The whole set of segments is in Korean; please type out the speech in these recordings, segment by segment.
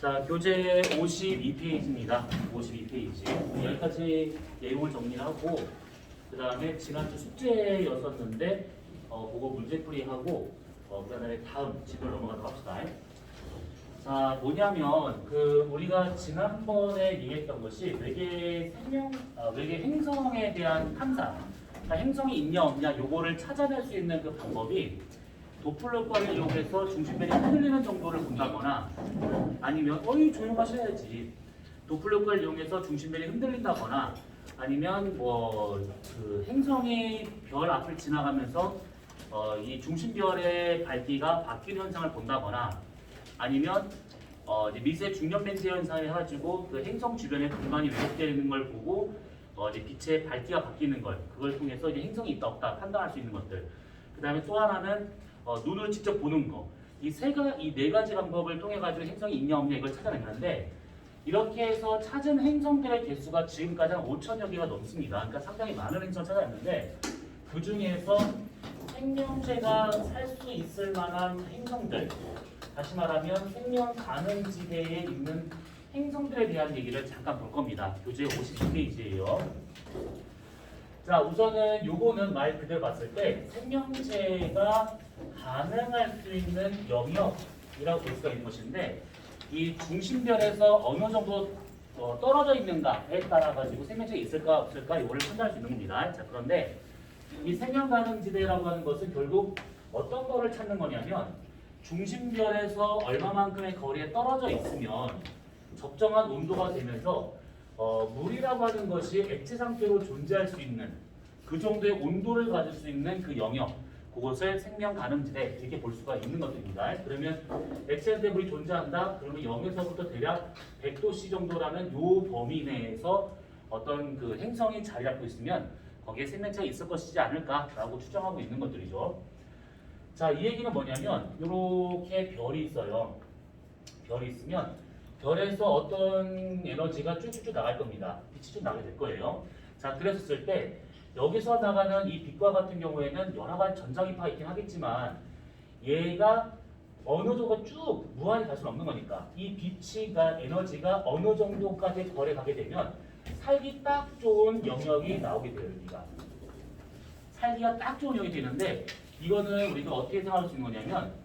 자, 교재 52페이지입니다. 52페이지. 여기까지 내용을 정리하고 그 다음에 지난주 숙제였었는데 그거 문제풀이하고 그 다음에 다음 집을 넘어가도록 합시다. 자, 뭐냐면 우리가 지난번에 얘기했던 것이 외계 행성에 대한 탐사, 그러니까 행성이 있냐 없냐 요거를 찾아낼 수 있는 그 방법이 도플러과를 이용해서 중심면이 흔들리는 정도를 본다거나 아니면 조용하셔야지. 도플러과를 이용해서 중심면이 흔들린다거나 아니면 그 행성이 별 앞을 지나가면서 이 중심별의 밝기가 바뀌는 현상을 본다거나 아니면 이제 미세 중력 렌즈 현상을 해가지고 그 행성 주변의 공간이 왜곡되는 걸 보고 이제 빛의 밝기가 바뀌는 걸 그걸 통해서 이제 행성이 있다 없다 판단할 수 있는 것들. 그 다음에 또 하나는 눈으로 직접 보는 거. 이 네 가지 방법을 통해 가지고 행성이 있냐 없냐 이걸 찾아내는데 이렇게 해서 찾은 행성들의 개수가 지금까지 한 5천여 개가 넘습니다. 그러니까 상당히 많은 행성을 찾아냈는데 그 중에서 생명체가 살 수 있을 만한 행성들, 다시 말하면 생명 가능 지대에 있는 행성들에 대한 얘기를 잠깐 볼 겁니다. 교재 52페이지예요. 자, 우선은 요거는 말 그대로 봤을 때 생명체가 가능할 수 있는 영역이라고 볼 수가 있는 것인데 이 중심별에서 어느 정도 떨어져 있는가에 따라 가지고 생명체가 있을까 없을까 이거를 판단할 수 있는 겁니다. 자, 그런데 이 생명 가능 지대라고 하는 것은 결국 어떤 거를 찾는 거냐면 중심별에서 얼마만큼의 거리에 떨어져 있으면 적정한 온도가 되면서 물이라고 하는 것이 액체 상태로 존재할 수 있는 그 정도의 온도를 가질 수 있는 그 영역, 그것을 생명 가능지대 이렇게 볼 수가 있는 것들입니다. 그러면 액체 상태 물이 존재한다. 그러면 0에서부터 대략 100도씨 정도라는 요 범위 내에서 어떤 그 행성이 자리 잡고 있으면 거기에 생명체가 있을 것이지 않을까라고 추정하고 있는 것들이죠. 자, 이 얘기는 뭐냐면 이렇게 별이 있어요. 별이 있으면 별에서 어떤 에너지가 쭉쭉쭉 나갈 겁니다. 빛이 쭉 나게 될 거예요. 자, 그랬을 때 여기서 나가는 이 빛과 같은 경우에는 여러 가지 전자기파가 있긴 하겠지만 얘가 어느 정도 쭉 무한히 갈 수는 없는 거니까 이 빛이가 에너지가 어느 정도까지 거리에 가게 되면 살기 딱 좋은 영역이 나오게 돼요. 여기가 살기가 딱 좋은 영역이 되는데 이거는 우리가 어떻게 생각할 수 있는 거냐면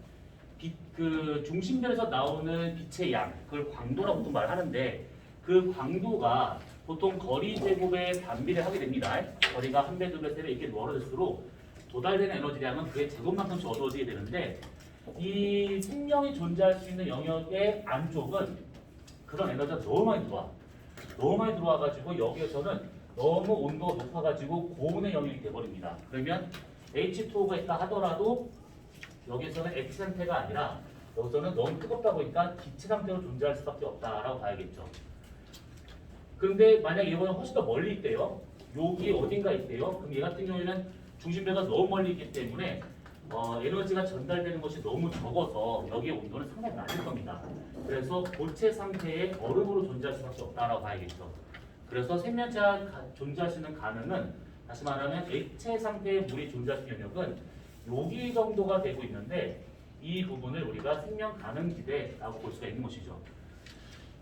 그 중심별에서 나오는 빛의 양, 그걸 광도라고 보통 말하는데 그 광도가 보통 거리 제곱에 반비례 하게 됩니다. 거리가 한 배, 두 배, 세 배 이렇게 멀어질수록 도달되는 에너지량은 그의 제곱만큼씩 어두워지게 되는데 이 생명이 존재할 수 있는 영역의 안쪽은 그런 에너지가 너무 많이 들어와. 너무 많이 들어와가지고 여기에서는 너무 온도가 높아가지고 고온의 영역이 돼버립니다. 그러면 H2O가 있다 하더라도 여기서는 액체 상태가 아니라 여기서는 너무 뜨겁다 보니까 기체 상태로 존재할 수밖에 없다라고 봐야겠죠. 그런데 만약에 이거는 훨씬 더 멀리 있대요. 여기 어딘가 있대요. 그럼 얘 같은 경우에는 중심배가 너무 멀리 있기 때문에 에너지가 전달되는 것이 너무 적어서 여기의 온도는 상당히 낮을 겁니다. 그래서 고체 상태의 얼음으로 존재할 수밖에 없다라고 봐야겠죠. 그래서 생명체가 존재할 수 있는 가능은 다시 말하면 액체 상태의 물이 존재할 수 있는 영역은 여기 정도가 되고 있는데 이 부분을 우리가 생명 가능지대라고 볼 수가 있는 것이죠.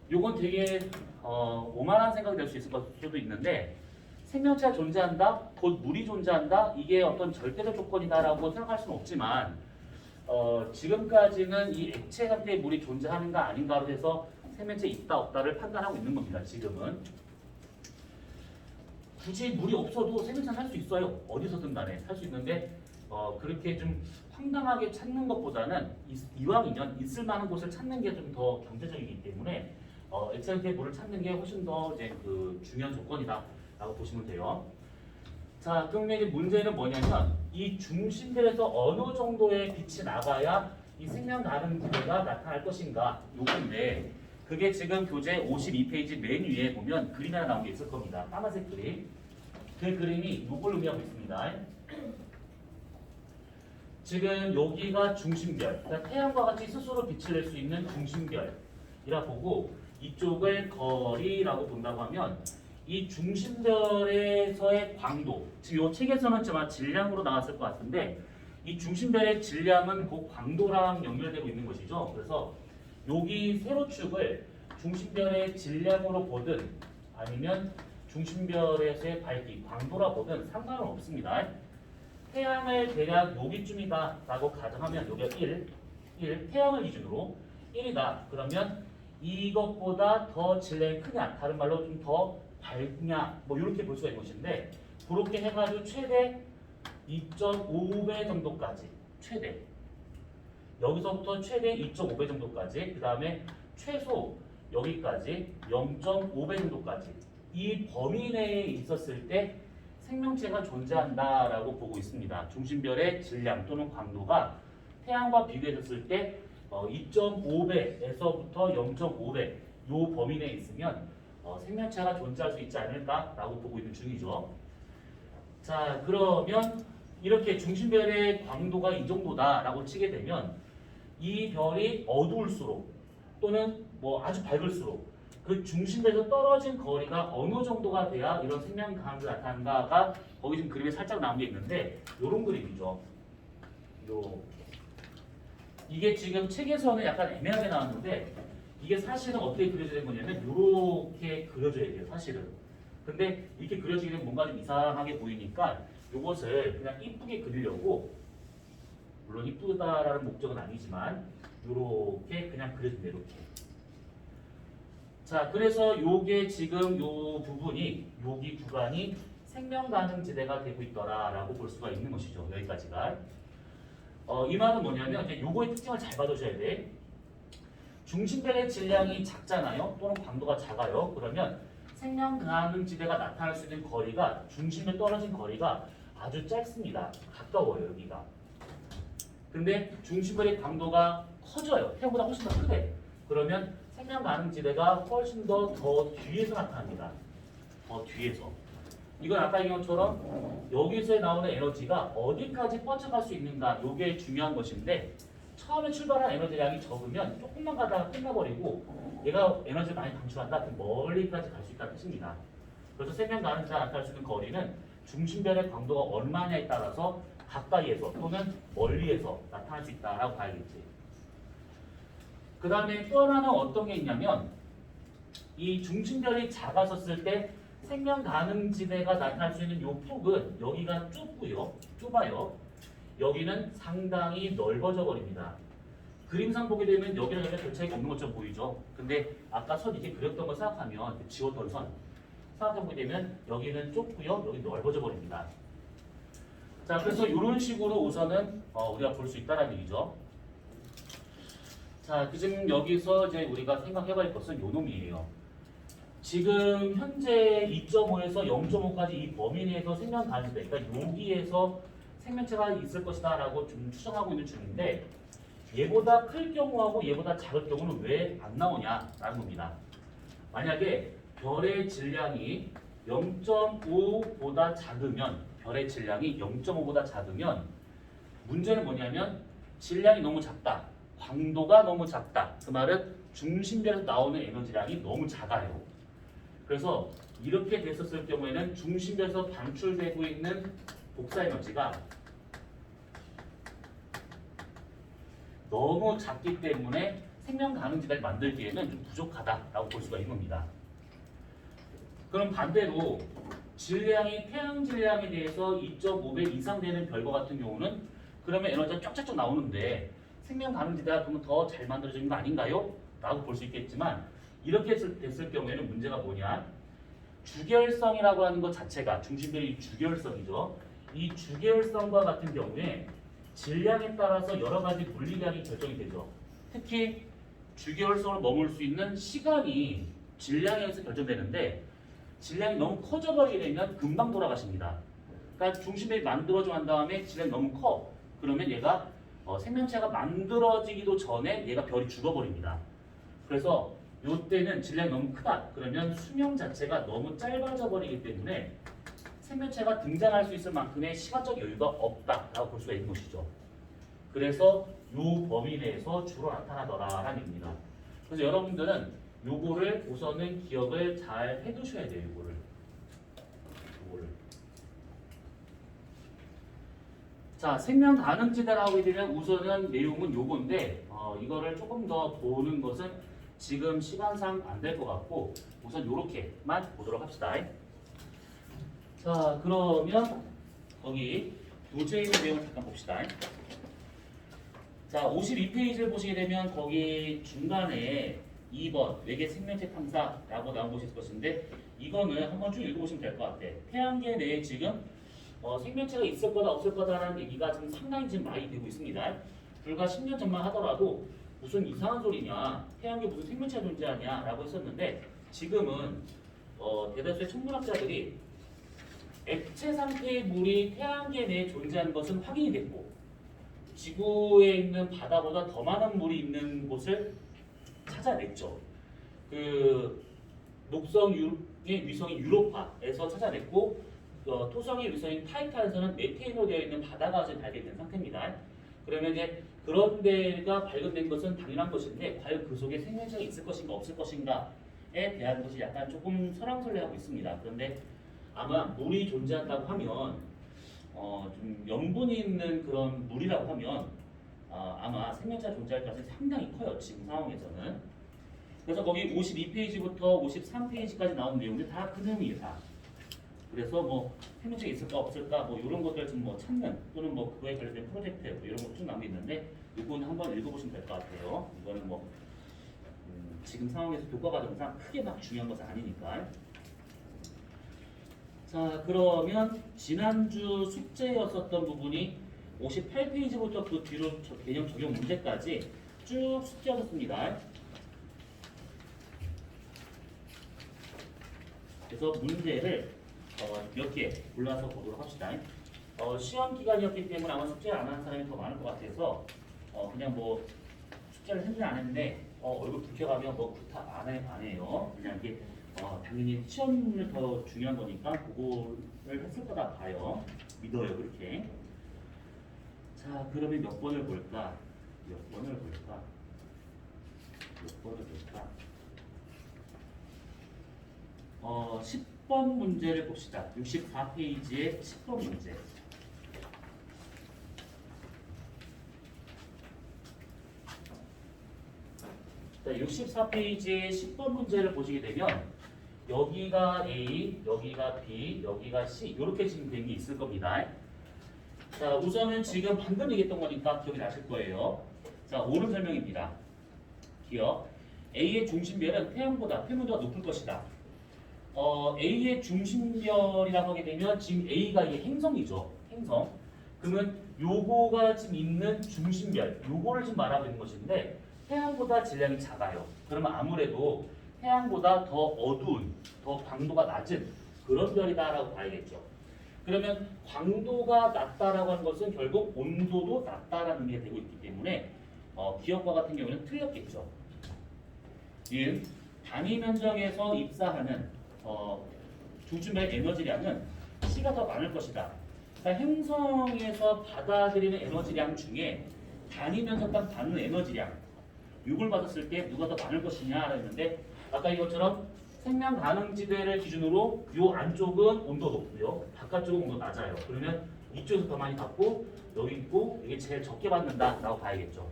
요건 되게 오만한 생각이 될 수 있을 수도 있는데 생명체가 존재한다, 곧 물이 존재한다, 이게 어떤 절대적 조건이다라고 생각할 수는 없지만 지금까지는 이 액체 상태의 물이 존재하는가 아닌가로 해서 생명체 있다 없다를 판단하고 있는 겁니다. 지금은 굳이 물이 없어도 생명체는 살 수 있어요. 어디서든 간에 살 수 있는데 그렇게 좀 황당하게 찾는 것보다는 이왕이면 있을 만한 곳을 찾는 게 좀 더 경제적이기 때문에 액체 상태의 물을 찾는 게 훨씬 더 이제 그 중요한 조건이다라고 보시면 돼요. 자, 그럼 이제 문제는 뭐냐면 이 중심별에서 어느 정도의 빛이 나가야 이 생명 가능지대가 나타날 것인가 요건데 그게 지금 교재 52페이지 맨 위에 보면 그림 하나 나온 게 있을 겁니다. 까만색 그림. 그 그림이 요걸 의미하고 있습니다. 지금 여기가 중심별, 그러니까 태양과 같이 스스로 빛을 낼 수 있는 중심별이라 보고 이쪽을 거리라고 본다고 하면 이 중심별에서의 광도, 지금 이 책에서는 아마 질량으로 나왔을 것 같은데 이 중심별의 질량은 그 광도랑 연결되고 있는 것이죠. 그래서 여기 세로축을 중심별의 질량으로 보든 아니면 중심별에서의 밝기, 광도라 보든 상관은 없습니다. 태양을 대략 여기쯤이다 라고 가정하면 여기가 1, 태양을 기준으로 1이다. 그러면 이것보다 더 질량이 크냐, 다른 말로 좀 더 밝냐, 뭐 이렇게 볼 수가 있는 것인데 그렇게 해가지고 최대 2.5배 정도까지 최대 여기서부터 최대 2.5배 정도까지 그 다음에 최소 여기까지 0.5배 정도까지 이 범위 내에 있었을 때 생명체가 존재한다라고 보고 있습니다. 중심별의 질량 또는 광도가 태양과 비교했을 때 2.5배에서부터 0.5배 이 범위 내에 있으면 생명체가 존재할 수 있지 않을까라고 보고 있는 중이죠. 자, 그러면 이렇게 중심별의 광도가 이 정도다라고 치게 되면 이 별이 어두울수록 또는 뭐 아주 밝을수록 그 중심에서 떨어진 거리가 어느 정도가 돼야 이런 생명 강함이 나타난가가 거기 지금 그림에 살짝 나온 게 있는데 이런 그림이죠. 이게 지금 책에서는 약간 애매하게 나왔는데 이게 사실은 어떻게 그려져야 되는 거냐면 이렇게 그려져야 돼요. 사실은. 근데 이렇게 그려지기는 뭔가 좀 이상하게 보이니까 이것을 그냥 이쁘게 그리려고 물론 이쁘다라는 목적은 아니지만 이렇게 그냥 그려준다 이렇게. 자, 그래서 요게 지금 요 부분이 여기 구간이 생명 가능 지대가 되고 있더라라고 볼 수가 있는 것이죠. 여기까지가. 이 말은 뭐냐면 이제 요거의 특징을 잘 받으셔야 돼. 중심별의 질량이 작잖아요. 또는 광도가 작아요. 그러면 생명 가능 지대가 나타날 수 있는 거리가 중심에 떨어진 거리가 아주 짧습니다. 가까워요 여기가. 근데 중심별의 광도가 커져요. 태양보다 훨씬 더 크대. 그러면 생명 가능 지대가 훨씬 더 뒤에서 나타납니다. 더 뒤에서. 이건 아까 얘기한 것처럼 여기서 나오는 에너지가 어디까지 뻗쳐갈 수 있는가 이게 중요한 것인데 처음에 출발한 에너지량이 적으면 조금만 가다가 끝나버리고 얘가 에너지를 많이 방출한다. 그럼 멀리까지 갈 수 있다는 뜻입니다. 그래서 생명 가능 지대가 나타날 수 있는 거리는 중심별의 광도가 얼마냐에 따라서 가까이에서 또는 멀리에서 나타날 수 있다라고 봐야겠지. 그 다음에 또 하나는 어떤 게 있냐면 이 중심별이 작아졌을 때 생명 가능 지대가 나타날 수 있는 이 폭은 여기가 좁아요. 여기는 상당히 넓어져 버립니다. 그림상 보게 되면 여기랑 여기가 별 차이가 없는 것처럼 보이죠. 근데 아까 선 이렇게 그렸던 걸 생각하면 지웠던 선 생각해보게 되면 여기는 좁고요. 여기 넓어져 버립니다. 자, 그래서 이런 식으로 우선은 우리가 볼 수 있다는 얘기죠. 자, 지금 여기서 이제 우리가 생각해볼 것은 요 놈이에요. 지금 현재 2.5에서 0.5까지 이 범위 내에서 생명 가능지대, 그러니까 여기에서 생명체가 있을 것이다라고 좀 추정하고 있는 중인데 얘보다 클 경우하고 얘보다 작을 경우는 왜 안 나오냐라는 겁니다. 만약에 별의 질량이 0.5보다 작으면 별의 질량이 0.5보다 작으면 문제는 뭐냐면 질량이 너무 작다. 광도가 너무 작다. 그 말은 중심별에서 나오는 에너지량이 너무 작아요. 그래서 이렇게 됐었을 경우에는 중심별에서 방출되고 있는 복사 에너지가 너무 작기 때문에 생명 가능 지대를 만들기에는 좀 부족하다라고 볼 수가 있는 겁니다. 그럼 반대로 질량이 태양 질량에 대해서 2.5배 이상 되는 별거 같은 경우는 그러면 에너지가 쫙쫙쫙 나오는데 생명 가능 지대가 그러면 더 잘 만들어지는 거 아닌가요? 라고 볼 수 있겠지만 이렇게 됐을 경우에는 문제가 뭐냐? 주결성이라고 하는 것 자체가 중심별이 주결성이죠. 이 주결성과 같은 경우에 질량에 따라서 여러 가지 물리량이 결정이 되죠. 특히 주결성을 머물 수 있는 시간이 질량에 의해서 결정되는데 질량이 너무 커져버리게 되면 금방 돌아가십니다. 그러니까 중심별이 만들어져 간 다음에 질량이 너무 커. 그러면 얘가 생명체가 만들어지기도 전에 얘가 별이 죽어버립니다. 그래서 이때는 질량이 너무 크다. 그러면 수명 자체가 너무 짧아져 버리기 때문에 생명체가 등장할 수 있을 만큼의 시간적 여유가 없다라고 볼 수가 있는 것이죠. 그래서 이 범위 내에서 주로 나타나더라라는 얘기입니다. 그래서 여러분들은 요거를 우선은 기억을 잘 해두셔야 돼요. 요거를. 자, 생명 가능지대라고 하게 되면 우선은 내용은 요건데 이거를 조금 더 보는 것은 지금 시간상 안 될 것 같고 우선 요렇게만 보도록 합시다. 자, 그러면 거기 교재의 내용 잠깐 봅시다. 자, 52페이지를 보시게 되면 거기 중간에 2번 외계 생명체 탐사라고 나온 곳이 있을 것인데 이거는 한번 쭉 읽어보시면 될 것 같아. 태양계 내에 지금 생명체가 있을 거다 없을 거다라는 얘기가 지금 상당히 지금 많이 되고 있습니다. 불과 10년 전만 하더라도 무슨 이상한 소리냐, 태양계 무슨 생명체가 존재하냐라고 했었는데 지금은 대다수의 천문학자들이 액체 상태의 물이 태양계 내에 존재하는 것은 확인이 됐고 지구에 있는 바다보다 더 많은 물이 있는 곳을 찾아냈죠. 그 목성의 위성인 유로파에서 찾아냈고 토성의 위성인 타이탄에서는 메테인으로 되어 있는 바다가 지금 발견된 상태입니다. 그러면 이제 그런 데가 발견된 것은 당연한 것인데 과연 그 속에 생명체가 있을 것인가 없을 것인가에 대한 것이 약간 조금 설왕설래하고 있습니다. 그런데 아마 물이 존재한다고 하면 좀 염분이 있는 그런 물이라고 하면 아마 생명체가 존재할 가능성이 상당히 커요. 지금 상황에서는. 그래서 거기 52페이지부터 53페이지까지 나온 내용들 다 그 내용이다. 그래서 뭐 생명체가 있을까 없을까 뭐 이런 것들 좀 뭐 찾는 또는 뭐 그거에 관련된 프로젝트 뭐 이런 거 쭉 나와 있는데 이거는 한번 읽어보시면 될 것 같아요. 이거는 뭐 지금 상황에서 교과 과정상 크게 막 중요한 것은 아니니까. 자, 그러면 지난주 숙제였었던 부분이 58페이지부터 그 뒤로 개념 적용 문제까지 쭉 숙제였습니다. 그래서 문제를 몇 개 골라서 보도록 합시다. 시험 기간이었기 때문에 아마 숙제를 안 하는 사람이 더 많을 것 같아서 그냥 뭐 숙제를 했는지 안 했는데 얼굴 붉혀가면 뭐 부탁 안 해요. 그냥 이게 당연히 시험을 더 중요한 거니까 그거를 했을 거다 봐요. 믿어요, 그렇게. 자, 그러면 몇 번을 볼까? 몇 번을 볼까? 몇 번을 볼까? 10번 문제를 봅시다. 64페이지의 10번 문제. 자, 64페이지의 10번 문제를 보시게 되면 여기가 A, 여기가 B, 여기가 C 이렇게 지금 된 게 있을 겁니다. 자, 우선은 지금 방금 얘기했던 거니까 기억이 나실 거예요. 자, 옳은 설명입니다. 기억. A의 중심별은 태양보다 표면도가 높을 것이다. A의 중심별이라고 하게 되면 지금 A가 이게 행성이죠. 행성. 그러면 요거가 지금 있는 중심별, 요거를 지금 말하고 있는 것인데 태양보다 질량이 작아요. 그러면 아무래도 태양보다 더 어두운, 더 광도가 낮은 그런 별이다라고 봐야겠죠. 그러면 광도가 낮다라고 하는 것은 결국 온도도 낮다라는 의미가 되고 있기 때문에 기억과 같은 경우는 틀렸겠죠. 단위 면적에서 입사하는 중심별 에너지량은 C가 더 많을 것이다. 그러니까 행성에서 받아들이는 에너지량 중에 단위 면적당 받는 에너지량 이걸 받았을 때 누가 더 많을 것이냐 했는데 아까 이것처럼 생명 가능지대를 기준으로 이 안쪽은 온도 높고요. 바깥쪽은 온도 낮아요. 그러면 이쪽에서 더 많이 받고 여기 있고 이게 제일 적게 받는다라고 봐야겠죠.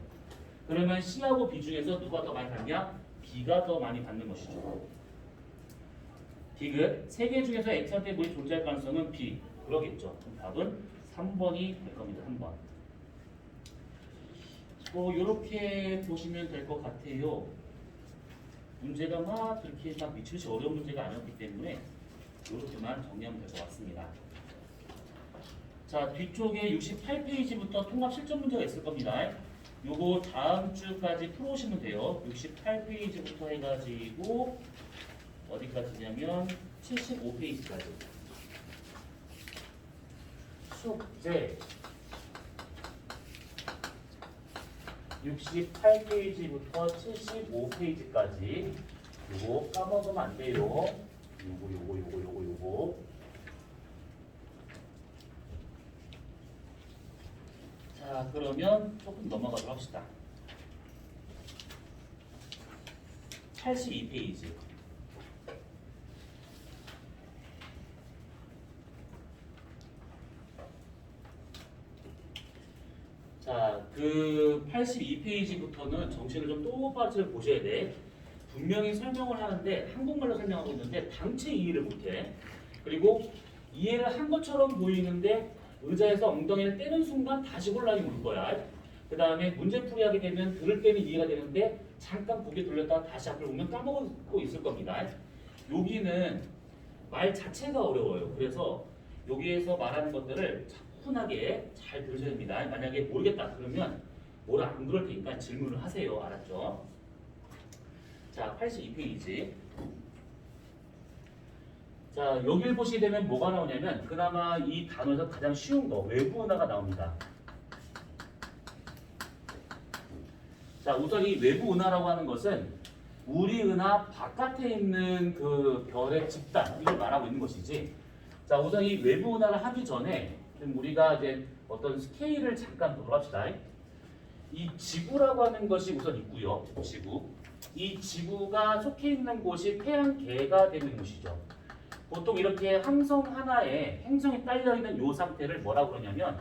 그러면 C하고 B 중에서 누가 더 많이 받냐? B가 더 많이 받는 것이죠. 디귿, 세 개 중에서 액체한테 물이 존재할 가능성은 B. 그러겠죠. 그럼 답은 3번이 될 겁니다. 3번. 이렇게 보시면 될 것 같아요. 문제가 막 그렇게 막 미치듯이 어려운 문제가 아니었기 때문에 이렇게만 정리하면 될 것 같습니다. 자, 뒤쪽에 68페이지부터 통합 실전 문제가 있을 겁니다. 요거 다음 주까지 풀어오시면 돼요. 68페이지부터 해가지고 어디까지냐면 75페이지까지. 숙제 68페이지부터 75페이지까지 요거 까먹으면 안 돼요. 요거. 자, 그러면 조금 넘어가도록 합시다. 82페이지. 그 82페이지부터는 정신을 좀 똑바로 보셔야 돼. 분명히 설명을 하는데 한국말로 설명하고 있는데 당체 이해를 못해. 그리고 이해를 한 것처럼 보이는데 의자에서 엉덩이를 떼는 순간 다시 혼란이 올 거야. 그 다음에 문제풀이하게 되면 들을 때는 이해가 되는데 잠깐 고개 돌렸다가 다시 앞을 보면 까먹고 있을 겁니다. 여기는 말 자체가 어려워요. 그래서 여기에서 말하는 것들을 차분하게 잘 들으셔야 됩니다. 만약에 모르겠다 그러면 뭐라 안 그럴 테니까 질문을 하세요. 알았죠? 자, 82페이지. 자, 여기를 보시게 되면 뭐가 나오냐면 그나마 이 단어에서 가장 쉬운 거 외부 은하가 나옵니다. 자, 우선 이 외부 은하라고 하는 것은 우리 은하 바깥에 있는 그 별의 집단 이걸 말하고 있는 것이지. 자, 우선 이 외부 은하를 하기 전에 좀 우리가 이제 어떤 스케일을 잠깐 보도록 합시다. 이 지구라고 하는 것이 우선 있고요. 지구. 이 지구가 속해 있는 곳이 태양계가 되는 곳이죠. 보통 이렇게 항성 하나에 행성이 딸려 있는 이 상태를 뭐라고 그러냐면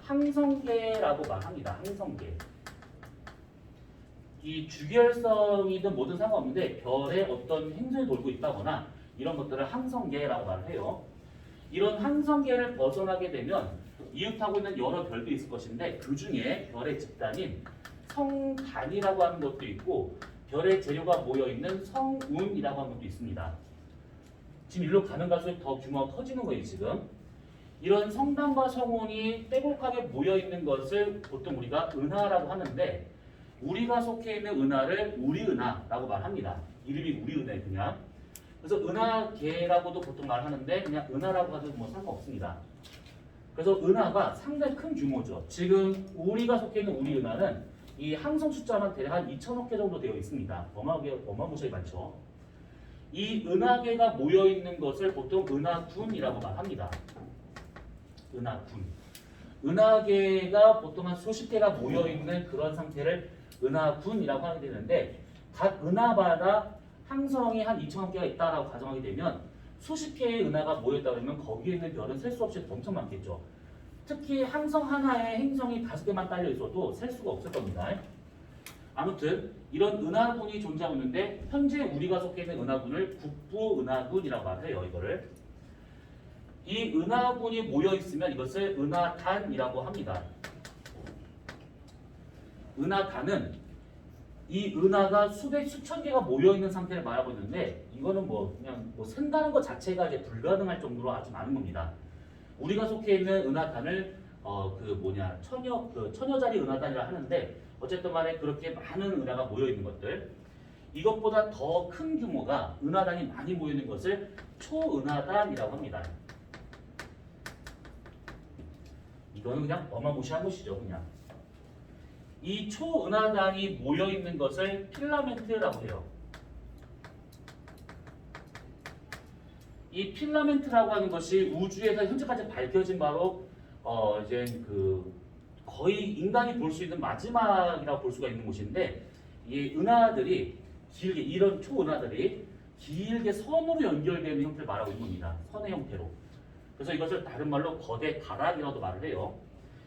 항성계라고 말합니다. 항성계. 이 주결성이든 뭐든 상관없는데 별에 어떤 행성이 돌고 있다거나 이런 것들을 항성계라고 말을 해요. 이런 항성계를 벗어나게 되면 이웃하고 있는 여러 별들이 있을 것인데 그 중에 별의 집단인 성단이라고 하는 것도 있고 별의 재료가 모여있는 성운이라고 하는 것도 있습니다. 지금 일로 가는 갈수록 더 규모가 커지는 거예요. 지금 이런 성단과 성운이 빼곡하게 모여있는 것을 보통 우리가 은하라고 하는데 우리가 속해 있는 은하를 우리은하라고 말합니다. 이름이 우리은하예요. 그냥. 그래서 은하계라고도 보통 말하는데 그냥 은하라고 해도 뭐 상관없습니다. 그래서 은하가 상당히 큰 규모죠. 지금 우리가 속해 있는 우리은하는 이 항성 숫자만 대략 한 2,000억 개 정도 되어 있습니다. 어마무시하게 많죠. 이 은하계가 모여 있는 것을 보통 은하군이라고 말합니다. 은하군. 은하계가 보통 한 수십 개가 모여 있는 그런 상태를 은하군이라고 하게 되는데 각 은하마다 항성이 한 2,000억 개가 있다라고 가정하게 되면 수십 개의 은하가 모였다 그러면 거기에 있는 별은 셀 수 없이 엄청 많겠죠. 특히 항성 하나에 행성이 5개만 딸려 있어도 셀 수가 없을 겁니다. 아무튼 이런 은하군이 존재하고 있는데 현재 우리가 속해 있는 은하군을 북부 은하군이라고 말해요. 이거를. 이 은하군이 모여 있으면 이것을 은하단이라고 합니다. 은하단은 이 은하가 수천 개가 모여 있는 상태를 말하고 있는데 이거는 뭐 그냥 뭐 센다는 것 자체가 이제 불가능할 정도로 아주 많은 겁니다. 우리가 속해 있는 은하단을 처녀자리 은하단이라 하는데 어쨌든 간에 그렇게 많은 은하가 모여 있는 것들 이것보다 더 큰 규모가 은하단이 많이 모여 있는 것을 초은하단이라고 합니다. 이거는 그냥 어마무시한 것이죠. 그냥. 이 초은하단이 모여 있는 것을 필라멘트라고 해요. 이 필라멘트라고 하는 것이 우주에서 현재까지 밝혀진 바로 이제 그 거의 인간이 볼 수 있는 마지막이라고 볼 수가 있는 곳인데 이 은하들이 길게 이런 초은하들이 길게 선으로 연결되는 형태를 말하고 있는 겁니다. 선의 형태로. 그래서 이것을 다른 말로 거대 가락이라고도 말을 해요.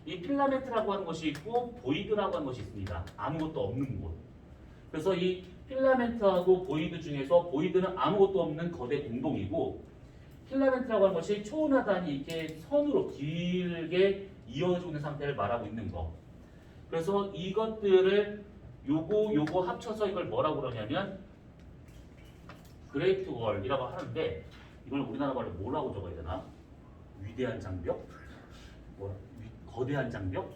이 필라멘트라고 하는 것이 있고 보이드라고 하는 것이 있습니다. 아무것도 없는 곳. 그래서 이 필라멘트하고 보이드 중에서 보이드는 아무것도 없는 거대 공동이고 필라멘트라고 하는 것이 초은하단이 이렇게 선으로 길게 이어지고 있는 상태를 말하고 있는 거. 그래서 이것들을 요거 합쳐서 이걸 뭐라고 그러냐면 그레이트 월이라고 하는데 이걸 우리나라 말로 뭐라고 적어야 되나? 위대한 장벽? 거대한 장벽?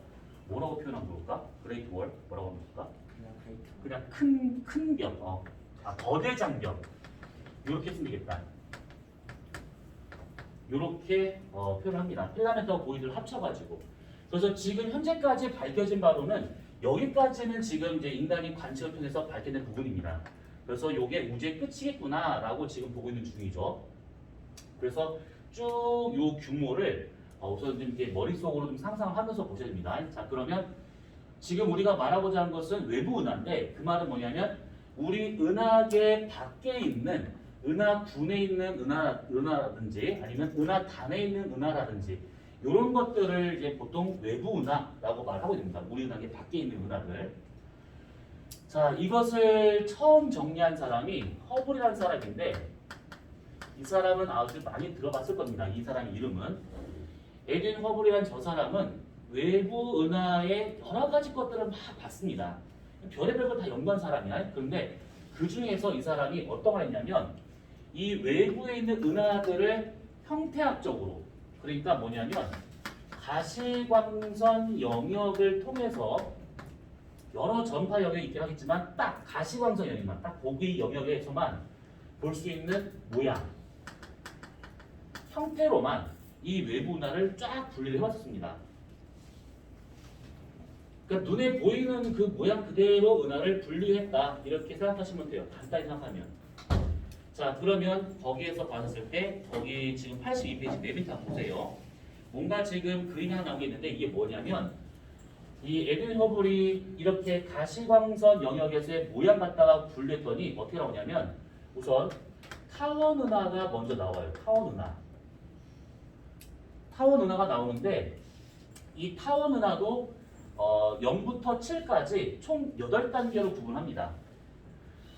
뭐라고 표현하면 좋을까? 그레이트 월? 뭐라고 하면 좋을까? 그냥 큰 벽. 거대 장벽. 이렇게 쓰면 되겠다. 이렇게 표현합니다. 필라멘트와 보이드를 합쳐가지고. 그래서 지금 현재까지 밝혀진 바로는 여기까지는 지금 이제 인간이 관측을 통해서 밝혀낸 부분입니다. 그래서 이게 우주의 끝이겠구나라고 지금 보고 있는 중이죠. 그래서 쭉 이 규모를 우선 좀 이렇게 머릿속으로 좀 상상을 하면서 보셔야 됩니다. 자, 그러면 지금 우리가 말하고자 하는 것은 외부 은하인데 그 말은 뭐냐면 우리 은하계 밖에 있는 은하군에 있는 은하라든지 아니면 은하단에 있는 은하라든지 이런 것들을 이제 보통 외부 은하라고 말하고 있습니다. 우리 은하계 밖에 있는 은하들. 자, 이것을 처음 정리한 사람이 허블이라는 사람인데 이 사람은 아주 많이 들어봤을 겁니다. 이 사람 이름은 에드윈 허블이라는 저 사람은 외부 은하의 여러 가지 것들을 막 봤습니다. 별의별 걸 다 연구한 사람이야. 그런데 그 중에서 이 사람이 어떤 걸 했냐면 이 외부에 있는 은하들을 형태학적으로, 그러니까 뭐냐면 가시광선 영역을 통해서 여러 전파 영역이 있긴 하겠지만 딱 가시광선 영역만, 딱 거기 영역에서만 볼 수 있는 모양, 형태로만 이 외부 은하를 쫙 분리를 해왔습니다. 그러니까 눈에 보이는 그 모양 그대로 은하를 분리했다, 이렇게 생각하시면 돼요. 간단히 생각하면. 자, 그러면 거기에서 봤을 때 거기 지금 82페이지 맨 밑에 한번 보세요. 뭔가 지금 그림이 하나 나오게 있는데 이게 뭐냐면 이 에드윈 허블이 이렇게 가시광선 영역에서의 모양 갖다가 분류했더니 어떻게 나오냐면 우선 타원 은하가 먼저 나와요. 타원 은하. 타원 은하가 나오는데 이 타원 은하도 0부터 7까지 총 8단계로 구분합니다.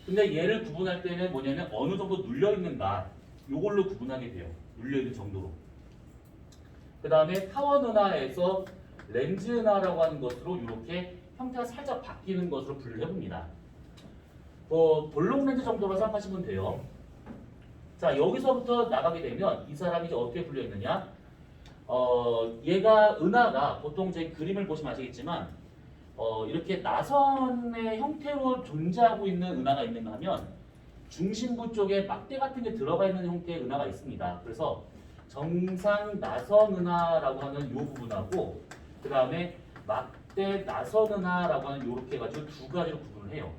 근데 얘를 구분할 때는 뭐냐면 어느 정도 눌려있는가 요걸로 구분하게 돼요. 눌려있는 정도로. 그 다음에 타원 은하에서 렌즈 은하라고 하는 것으로 이렇게 형태가 살짝 바뀌는 것으로 분류를 해봅니다. 볼록 렌즈 정도로 생각하시면 돼요. 자, 여기서부터 나가게 되면 이 사람이 이제 어떻게 분류했느냐? 얘가 은하가 보통 제 그림을 보시면 아시겠지만 이렇게 나선의 형태로 존재하고 있는 은하가 있는가 하면 중심부 쪽에 막대 같은 게 들어가 있는 형태의 은하가 있습니다. 그래서 정상 나선 은하라고 하는 이 부분하고 그 다음에 막대 나선 은하라고 하는 이렇게 해가지고 두 가지로 구분을 해요.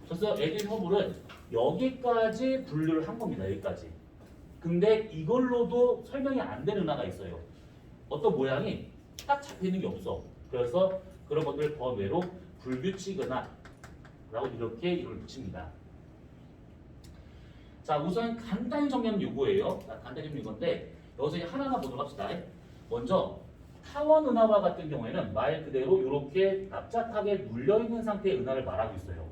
그래서 에드윈 허블은 여기까지 분류를 한 겁니다. 여기까지. 근데 이걸로도 설명이 안 되는 은하가 있어요. 어떤 모양이 딱 잡혀있는 게 없어. 그래서 그런 것들을 번외로 불규칙 은하라고 이렇게 이름을 붙입니다. 자, 우선 간단히 정리하면 이거예요. 간단히 정리한 건데 여기서 이제 하나하나 보도록 합시다. 먼저 타원 은하와 같은 경우에는 말 그대로 이렇게 납작하게 눌려있는 상태의 은하를 말하고 있어요.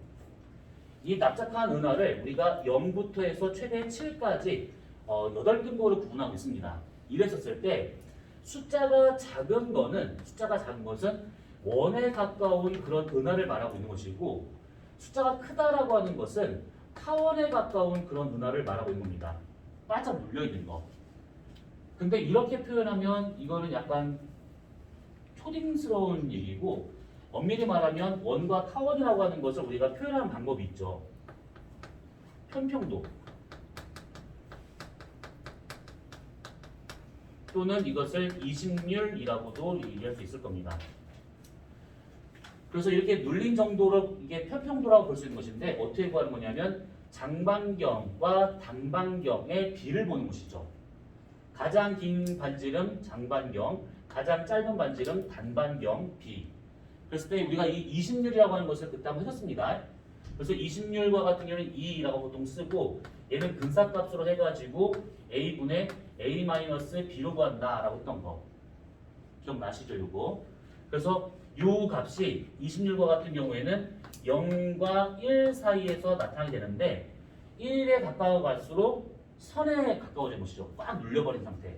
이 납작한 은하를 우리가 0부터 해서 최대 7까지 8등급으로 구분하고 있습니다. 이랬었을 때 숫자가 작은 것은 원에 가까운 그런 은하를 말하고 있는 것이고 숫자가 크다라고 하는 것은 타원에 가까운 그런 은하를 말하고 있는 겁니다. 바짝 눌려있는 거. 근데 이렇게 표현하면 이거는 약간 초딩스러운 얘기고 엄밀히 말하면 원과 타원이라고 하는 것을 우리가 표현하는 방법이 있죠. 편평도 또는 이것을 이식률이라고도 얘기할 수 있을 겁니다. 그래서 이렇게 눌린 정도로 이게 편평도라고 볼 수 있는 것인데 어떻게 구하는 거냐면 장반경과 단반경의 비를 보는 것이죠. 가장 긴 반지름 장반경, 가장 짧은 반지름 단반경 비. 그랬을 때 우리가 이 20률이라고 하는 것을 그때 한번 해줬습니다. 그래서 20률과 같은 경우는 2라고 보통 쓰고 얘는 근사값으로 해가지고 a분의 a-b로 구한다라고 했던 거 기억나시죠? 이거. 그래서 이 값이 20률과 같은 경우에는 0과 1 사이에서 나타나게 되는데 1에 가까워 갈수록 선에 가까워진 것이죠. 꽉 눌려버린 상태.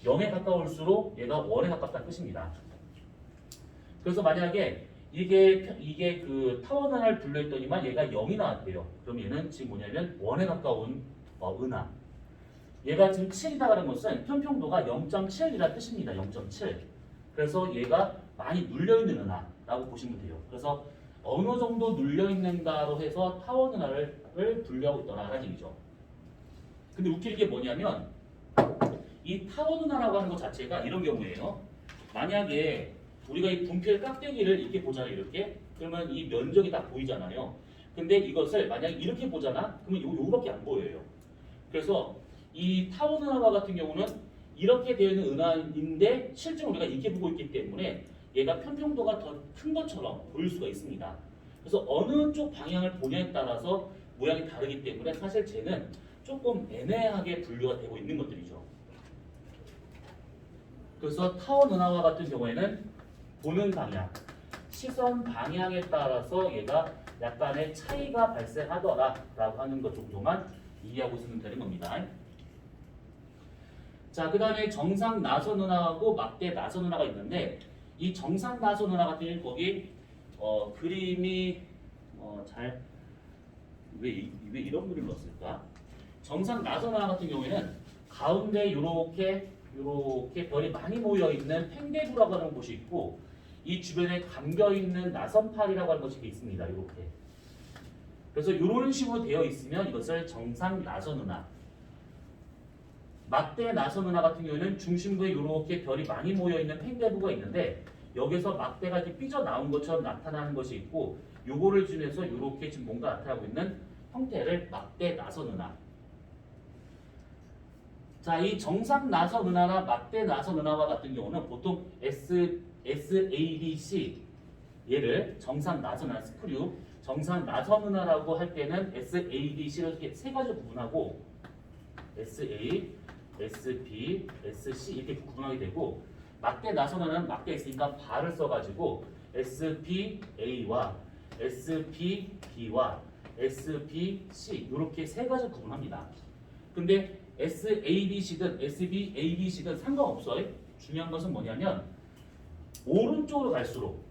0에 가까울수록 얘가 원에 가깝다는 뜻입니다. 그래서 만약에 이게 그 타원 은하를 분류했더니만 얘가 0이 나왔대요. 그럼 얘는 지금 뭐냐면 원에 가까운 은하. 얘가 지금 7이다라는 것은 편평도가 0.7이라는 뜻입니다. 0.7. 그래서 얘가 많이 눌려있는 은하라고 보시면 돼요. 그래서 어느 정도 눌려있는가로 해서 타원 은하를 분류하고 있더라라는 얘기죠. 근데 웃길 게 뭐냐면 이 타원 은하라고 하는 것 자체가 이런 경우에요. 만약에 우리가 이 분필 깍대기를 이렇게 보잖아요. 이렇게. 그러면 이 면적이 다 보이잖아요. 근데 이것을 만약에 이렇게 보잖아? 그러면 요거밖에 안 보여요. 그래서 이 타원 은하와 같은 경우는 이렇게 되어 있는 은하인데 실제로 우리가 이렇게 보고 있기 때문에 얘가 편평도가 더 큰 것처럼 보일 수가 있습니다. 그래서 어느 쪽 방향을 보냐에 따라서 모양이 다르기 때문에 사실 쟤는 조금 애매하게 분류가 되고 있는 것들이죠. 그래서 타원 은하와 같은 경우에는 보는 방향, 시선 방향에 따라서 얘가 약간의 차이가 발생하더라라고 하는 것 정도만 이해하고 있으면 되는 겁니다. 자, 그 다음에 정상 나선 은하하고 막대 나선 은하가 있는데 이 정상 나선 은하 같은 경우는 거기 그림이 잘 왜 이런 그림을 넣었을까? 정상 나선 은하 같은 경우에는 가운데 이렇게 별이 많이 모여 있는 팽대부라고 하는 곳이 있고 이 주변에 감겨 있는 나선팔이라고 하는 것이 있습니다. 이렇게. 그래서 이런 식으로 되어 있으면 이것을 정상 나선 은하. 막대 나선 은하 같은 경우에는 중심부에 이렇게 별이 많이 모여 있는 팽대부가 있는데 여기서 막대가 이렇게 삐져 나온 것처럼 나타나는 것이 있고 요거를 지내서 이렇게 지금 뭔가 나타나고 있는 형태를 막대 나선 은하. 자, 이 정상 나선 은하나 막대 나선 은하와 같은 경우는 보통 SABC 얘를 정상 나선 은하 스크류, 정상 나선 은하라고 할 때는 SABC를 이렇게 세 가지로 구분하고 SA, SB, SC 이렇게 구분하게 되고 막대 나선 은하는 막대 있으니까 바를 써가지고 SPA와 SPB와 SBC 이렇게 세 가지 구분합니다. 근데 SABC든 SBABC든 상관없어요. 중요한 것은 뭐냐면 오른쪽으로 갈수록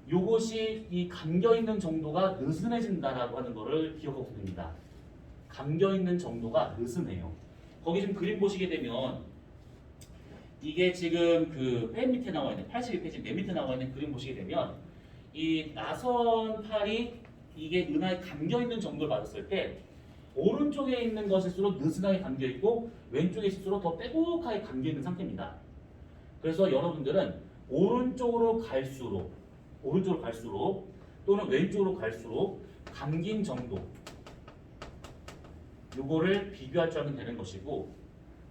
요것이 이 감겨 있는 정도가 느슨해진다라고 하는 것을 기억하고 됩니다. 감겨 있는 정도가 느슨해요. 거기 지금 그림 보시게 되면 이게 지금 그 맨 밑에 나와 있는 82페이지 맨 밑에 나와 있는 그림 보시게 되면 이 나선팔이 이게 은하에 감겨 있는 정도를 받았을 때 오른쪽에 있는 것일수록 느슨하게 감겨 있고 왼쪽에 있을수록 더 빼곡하게 감겨 있는 상태입니다. 그래서 여러분들은 오른쪽으로 갈수록 또는 왼쪽으로 갈수록 감긴 정도 요거를 비교할 줄 알면 되는 것이고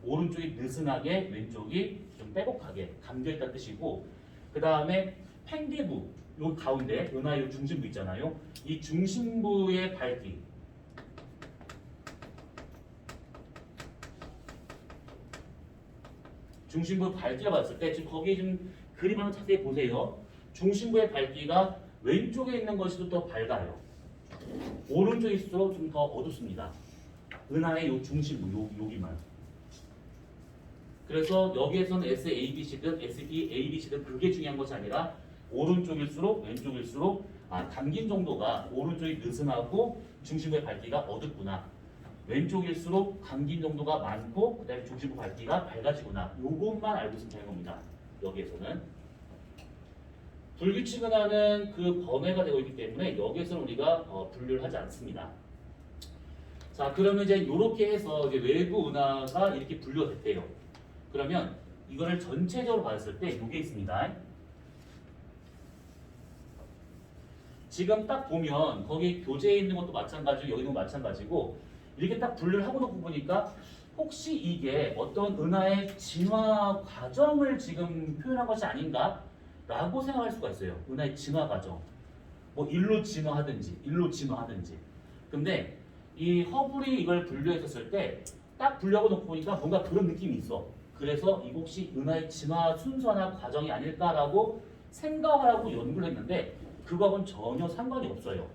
오른쪽이 느슨하게 왼쪽이 좀 빼곡하게 감겨 있다는 뜻이고 그 다음에 팽대부 요 가운데 은하 요 중심부 있잖아요. 이 중심부의 밝기 중심부 밝기를 봤을 때 지금 거기에 좀 그림 한번 자세히 보세요. 중심부의 밝기가 왼쪽에 있는 것이 더 밝아요. 오른쪽일수록 좀 더 어둡습니다. 은하의 요 중심부 여기만. 그래서 여기에서는 SABC든 SBABC든 그게 중요한 것이 아니라 오른쪽일수록 왼쪽일수록 감긴 정도가 오른쪽이 느슨하고 중심부의 밝기가 어둡구나. 왼쪽일수록 감긴 정도가 많고 그다음에 중심부 밝기가 밝아지구나. 요것만 알고 있으면 되는 겁니다. 여기에서는 불규칙 은하는 그 번외가 되고 있기 때문에 여기에서는 우리가 분류를 하지 않습니다. 자, 그러면 이제 이렇게 해서 이제 외부 은하가 이렇게 분류가 됐대요. 그러면 이거를 전체적으로 봤을 때 이게 있습니다. 지금 딱 보면 거기 교재에 있는 것도 마찬가지고 여기 있는 것도 마찬가지고 이렇게 딱 분류를 하고 놓고 보니까 혹시 이게 어떤 은하의 진화 과정을 지금 표현한 것이 아닌가? 라고 생각할 수가 있어요. 은하의 진화 과정. 뭐 일로 진화하든지 근데 이 허블이 이걸 분류했었을 때 딱 분류하고 놓고 보니까 뭔가 그런 느낌이 있어. 그래서 이거 혹시 은하의 진화 순서나 과정이 아닐까라고 생각을 하고 연구를 했는데 그거하고는 전혀 상관이 없어요.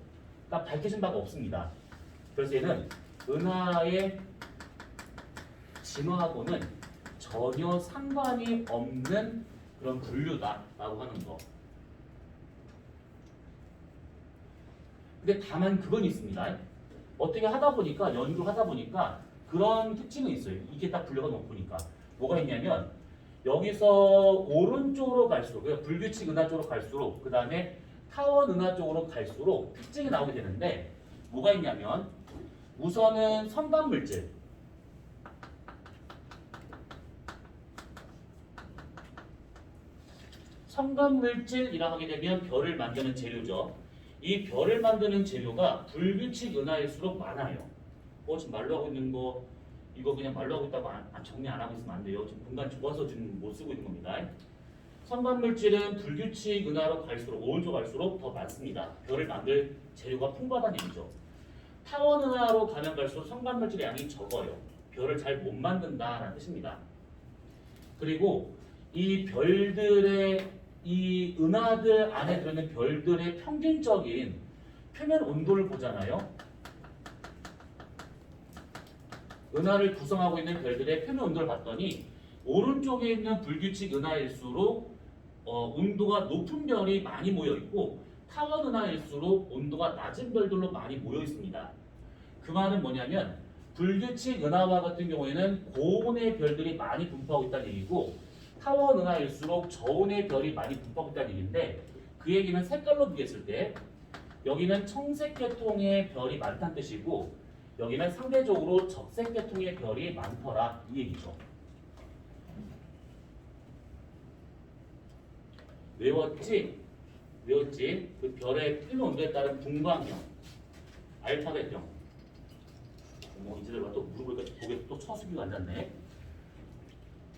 딱 밝혀진 바가 없습니다. 그래서 얘는 은하의 진화하고는 전혀 상관이 없는 그런 분류다라고 하는 거. 근데 다만 그건 있습니다. 어떻게 하다 보니까 연구를 하다 보니까 그런 특징은 있어요. 이게 딱 분류가 놓고니까 뭐가 있냐면 여기서 오른쪽으로 갈수록 그러니까 불규칙 은하 쪽으로 갈수록 그 다음에 타원 은하 쪽으로 갈수록 특징이 나오게 되는데 뭐가 있냐면 우선은 성간물질 성간물질이라 하게 되면 별을 만드는 재료죠. 이 별을 만드는 재료가 불규칙 은하일수록 많아요. 지금 말로 하고 있는 거 이거 그냥 말로 하고 있다고 정리 안 하고 있으면 안 돼요. 지금 공간 좁아서 지금 못 쓰고 있는 겁니다. 성간물질은 불규칙 은하로 갈수록 오른쪽 갈수록 더 많습니다. 별을 만들 재료가 풍부하다는 얘기죠. 타원 은하로 가면 갈수록 성간물질의 양이 적어요. 별을 잘 못 만든다라는 뜻입니다. 그리고 이 별들의 이 은하들 안에 들어있는 별들의 평균적인 표면 온도를 보잖아요. 은하를 구성하고 있는 별들의 표면 온도를 봤더니 오른쪽에 있는 불규칙 은하일수록 온도가 높은 별이 많이 모여 있고 타원 은하일수록 온도가 낮은 별들로 많이 모여 있습니다. 그 말은 뭐냐면 불규칙 은하와 같은 경우에는 고온의 별들이 많이 분포하고 있다는 얘기고 타원 은하일수록 저온의 별이 많이 분포하고 있다는 얘기인데 그 얘기는 색깔로 비교했을 때 여기는 청색 계통의 별이 많다는 뜻이고 여기는 상대적으로 적색 계통의 별이 많더라 이 얘기죠. 외웠지? 그 별의 표면 온도에 따른 분광형 알파벳형 이제들 또 무릎을 고개 또 쳐숙이고 앉았네.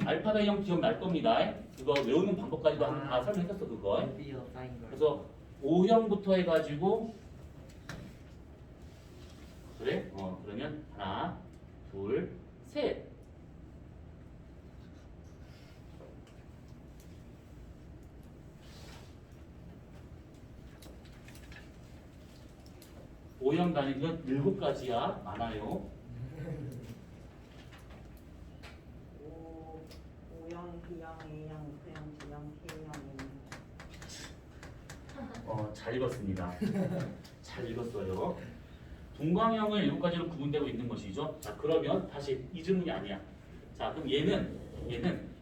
알파벳형 기억날 겁니다. 그거 외우는 방법까지도 다 설명했었어 그거. 그래서 O형부터 해가지고 그래? 그러면 하나, 둘, 셋. O형 단위는 7가지야. 많아요. O형, B형, A형, F형, G형, K형. 잘 읽었습니다. 잘 읽었어요. 분광형은 7가지로 구분되고 있는 것이죠. 자, 그러면 다시 이 질문이 아니야. 자, 그럼 얘는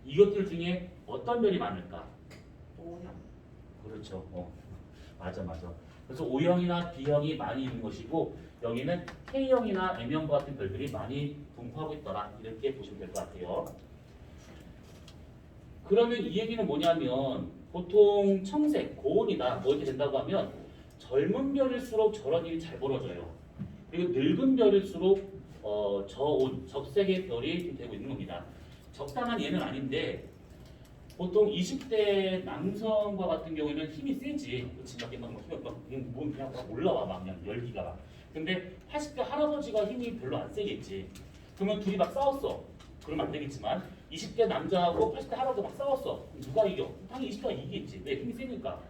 이것들 중에 어떤 별이 많을까? O형. 그렇죠. 맞아. 그래서 O형이나 B형이 많이 있는 것이고 여기는 K형이나 M형과 같은 별들이 많이 분포하고 있더라. 이렇게 보시면 될 것 같아요. 그러면 이 얘기는 뭐냐면 보통 청색, 고온이다 뭐 이렇게 된다고 하면 젊은 별일수록 저런 일이 잘 벌어져요. 그리고 늙은 별일수록 저온, 적색의 별이 되고 있는 겁니다. 적당한 예는 아닌데 보통 20대 남성과 같은 경우에는 힘이 세지. 그치? 몸 그냥 막 올라와 막 그냥 열기가 막. 근데 80대 할아버지가 힘이 별로 안 세겠지. 그러면 둘이 막 싸웠어. 그러면 안 되겠지만 20대 남자하고 80대 할아버지가 막 싸웠어. 누가 이겨? 당연히 20대가 이기겠지. 왜? 힘이 세니까.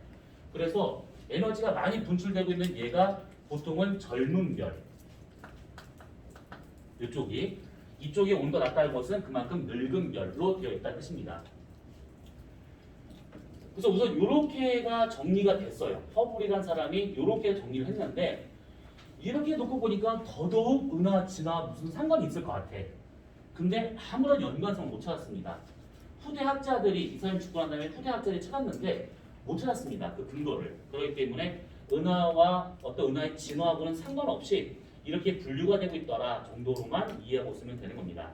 그래서 에너지가 많이 분출되고 있는 얘가 보통은 젊은 별. 이쪽이 온도가 낮다는 것은 그만큼 늙은 별로 되어 있다는 뜻입니다. 그래서 우선 이렇게가 정리가 됐어요. 허블이라는 사람이 이렇게 정리를 했는데 이렇게 놓고 보니까 더더욱 은하, 진화 무슨 상관이 있을 것 같아. 근데 아무런 연관성을 못 찾았습니다. 후대 학자들이 이 사람이 죽고 난 다음에 후대 학자들이 찾았는데 못 찾았습니다. 그 근거를. 그렇기 때문에 은하와 어떤 은하의 진화하고는 상관없이 이렇게 분류가 되고 있더라 정도로만 이해하고 있으면 되는 겁니다.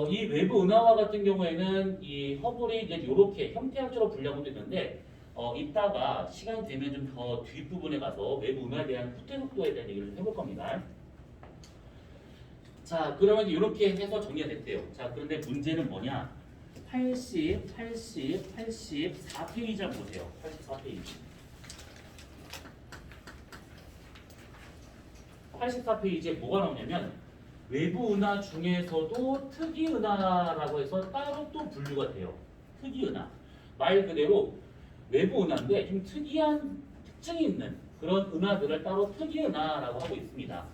이 외부 은하와 같은 경우에는 이 허블이 이제 이렇게 형태학적으로 분류하고 있는데 이따가 시간이 되면 좀 더 뒷부분에 가서 외부 은하에 대한 후퇴 속도에 대한 얘기를 해볼 겁니다. 자, 그러면 이렇게 해서 정리가 됐대요. 자, 그런데 문제는 뭐냐? 84페이지 한번 보세요. 84페이지. 84페이지에 뭐가 나오냐면 외부 은하 중에서도 특이 은하라고 해서 따로 또 분류가 돼요. 특이 은하. 말 그대로 외부 은하인데 좀 특이한 특징이 있는 그런 은하들을 따로 특이 은하라고 하고 있습니다.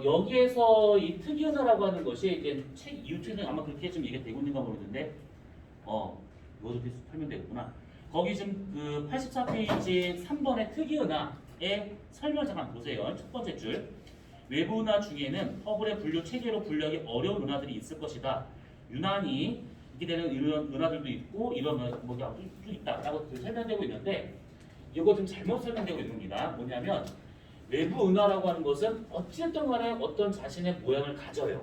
여기에서 이 특이 은하라고 하는 것이 이제 책 이웃에는 아마 그렇게 좀 얘기가 되고 있는가 모르는데 이것도 이렇게 설명되겠구나. 거기 지금 그 84페이지 3번의 특이 은하의 설명 잠깐 보세요. 첫 번째 줄. 외부 은하 중에는 허블의 분류 체계로 분류하기 어려운 은하들이 있을 것이다. 유난히 있게 되는 이런 은하들도 있고 이런 뭐가 또 있다라고 설명되고 있는데 이거 좀 잘못 설명되고 있는 겁니다. 뭐냐면 외부 은하라고 하는 것은 어찌됐든 간에 어떤 자신의 모양을 가져요.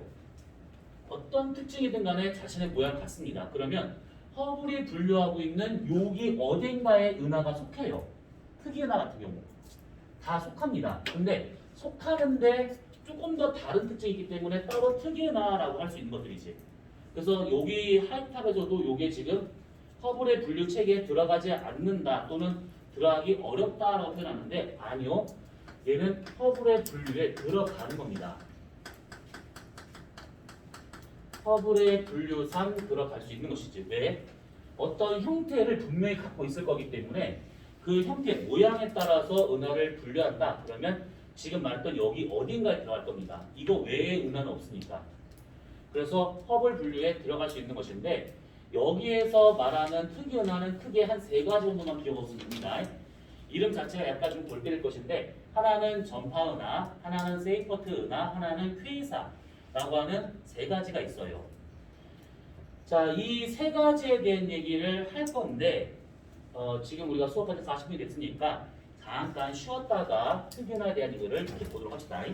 어떤 특징이든 간에 자신의 모양을 갖습니다. 그러면 허블이 분류하고 있는 여기 어딘가에 은하가 속해요. 특이 은하 같은 경우 다 속합니다. 근데 속하는데 조금 더 다른 특징이 있기 때문에 따로 특이 은하라고 할 수 있는 것들이지. 그래서 여기 하이탑에서도 이게 지금 허블의 분류 체계에 들어가지 않는다 또는 들어가기 어렵다라고 표현하는데 아니요. 얘는 허블의 분류에 들어가는 겁니다. 허블의 분류상 들어갈 수 있는 것이지. 왜? 어떤 형태를 분명히 갖고 있을 거기 때문에 그 형태 모양에 따라서 은하를 분류한다. 그러면 지금 말했던 여기 어딘가에 들어갈 겁니다. 이거 외에 은하는 없으니까. 그래서 허블 분류에 들어갈 수 있는 것인데 여기에서 말하는 특이 은하는 크게 한 세 가지 정도만 기억하시면 됩니다. 이름 자체가 약간 좀 골때릴 것인데 하나는 전파 은하, 하나는 세이퍼트 은하, 하나는 퀘이사라고 하는 세 가지가 있어요. 자, 이 세 가지에 대한 얘기를 할 건데 지금 우리가 수업한 지 40분이 됐으니까 잠깐 쉬었다가 특이은하에 대한 이거를 보도록 합시다.